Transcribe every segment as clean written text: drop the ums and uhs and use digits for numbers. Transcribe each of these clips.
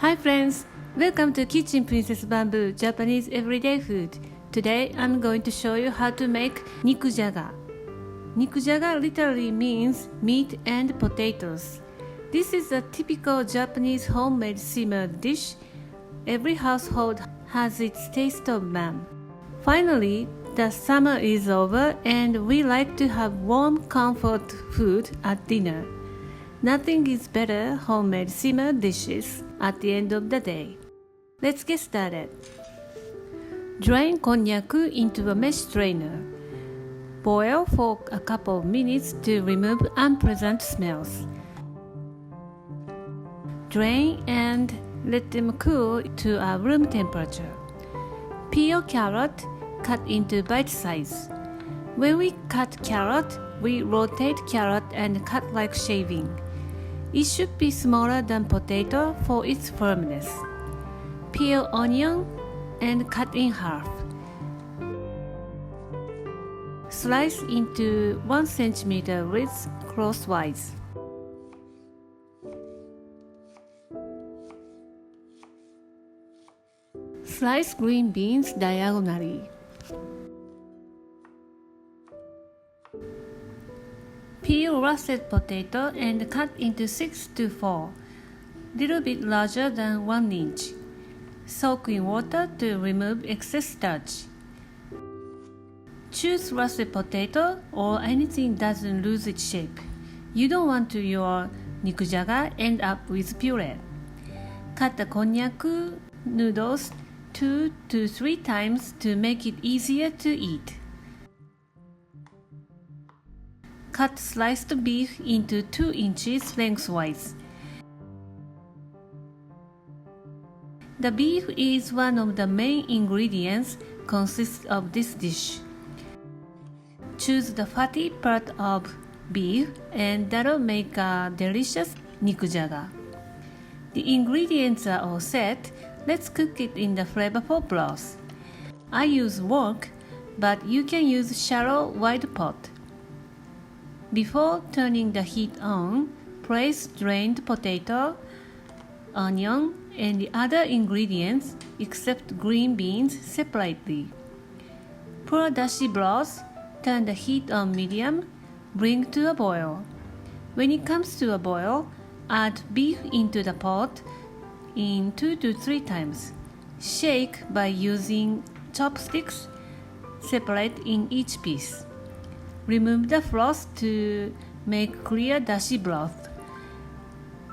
Hi friends, welcome to Kitchen Princess Bamboo Japanese Everyday Food. Today I'm going to show you how to make nikujaga. Nikujaga literally means meat and potatoes. This is a typical Japanese homemade simmered dish. Every household has its taste of man. Finally, the summer is over and we like to have warm comfort food at dinner. Nothing is better homemade simmered dishes at the end of the day. Let's get started. Drain konjac into a mesh strainer. Boil for a couple of minutes to remove unpleasant smells. Drain and let them cool to a room temperature. Peel carrot, cut into bite size. When we cut carrot, we rotate carrot and cut like shaving. It should be smaller than potato for its firmness. Peel onion and cut in half. Slice into 1 cm width crosswise. Slice green beans diagonally. Peel russet potato and cut into 6 to 4, little bit larger than 1 inch. Soak in water to remove excess starch. Choose russet potato or anything doesn't lose its shape. You don't want your nikujaga end up with puree. Cut the konjac noodles 2 to 3 times to make it easier to eat. Cut sliced beef into 2 inches lengthwise. The beef is one of the main ingredients consists of this dish. Choose the fatty part of beef and that'll make a delicious nikujaga. The ingredients are all set. Let's cook it in the flavorful broth. I use wok, but you can use shallow wide pot. Before turning the heat on, place drained potato, onion, and the other ingredients except green beans separately. Pour dashi broth, turn the heat on medium, bring to a boil. When it comes to a boil, add beef into the pot in 2 to 3 times. Shake by using chopsticks, separate in each piece. Remove the froth to make clear dashi broth.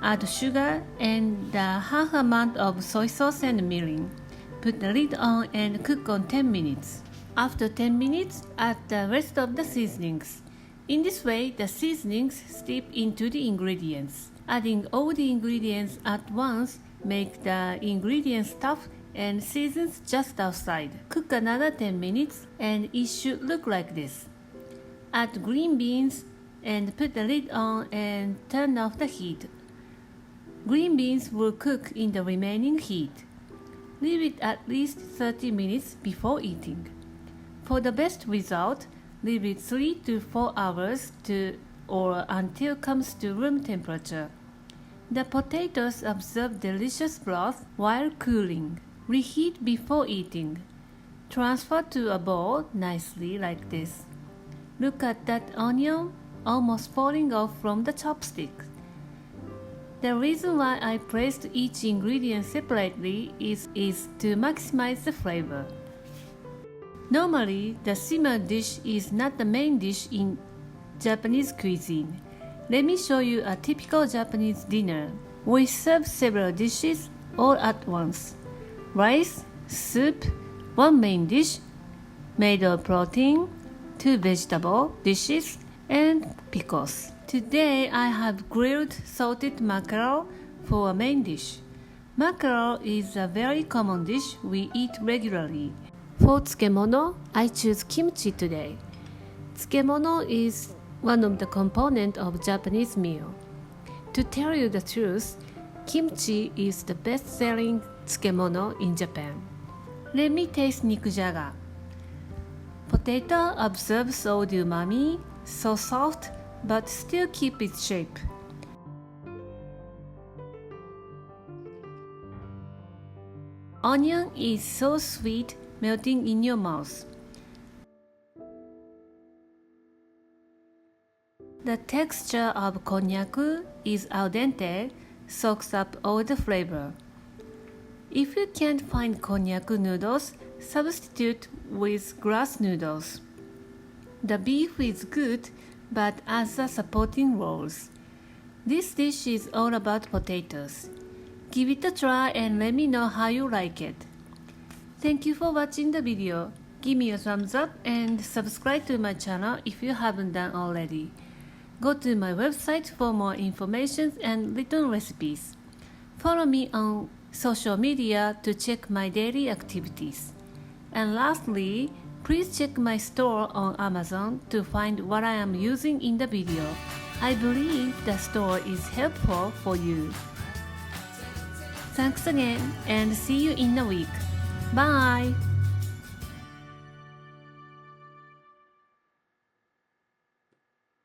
Add sugar and the half amount of soy sauce and mirin. Put the lid on and cook on 10 minutes. After 10 minutes, add the rest of the seasonings. In this way, the seasonings steep into the ingredients. Adding all the ingredients at once make the ingredients tough and seasons just outside. Cook another 10 minutes and it should look like this. Add green beans and put the lid on and turn off the heat. Green beans will cook in the remaining heat. Leave it at least 30 minutes before eating. For the best result, leave it 3 to 4 hours or until it comes to room temperature. The potatoes absorb delicious broth while cooling. Reheat before eating. Transfer to a bowl nicely like this. Look at that onion almost falling off from the chopstick. The reason why I placed each ingredient separately is to maximize the flavor. Normally, the simmered dish is not the main dish in Japanese cuisine. Let me show you a typical Japanese dinner. We serve several dishes all at once. Rice, soup, 1 main dish made of protein, 2 vegetable dishes, and pickles. Today I have grilled salted mackerel for a main dish. Mackerel is a very common dish we eat regularly. For tsukemono, I choose kimchi today. Tsukemono is one of the components of Japanese meal. To tell you the truth, kimchi is the best-selling tsukemono in Japan. Let me taste nikujaga. Potato absorbs all the umami, so soft, but still keep its shape. onion is so sweet, melting in your mouth. The texture of konjac is al dente, soaks up all the flavor. If you can't find konjac noodles, substitute with grass noodles. The beef is good, but as a supporting roles. This dish is all about potatoes. Give it a try and let me know how you like it. Thank you for watching the video. Give me a thumbs up and subscribe to my channel if you haven't done already. Go to my website for more information and written recipes. Follow me on social media to check my daily activities. And lastly, please check my store on Amazon to find what I am using in the video. I believe the store is helpful for you. Thanks again and see you in a week. Bye!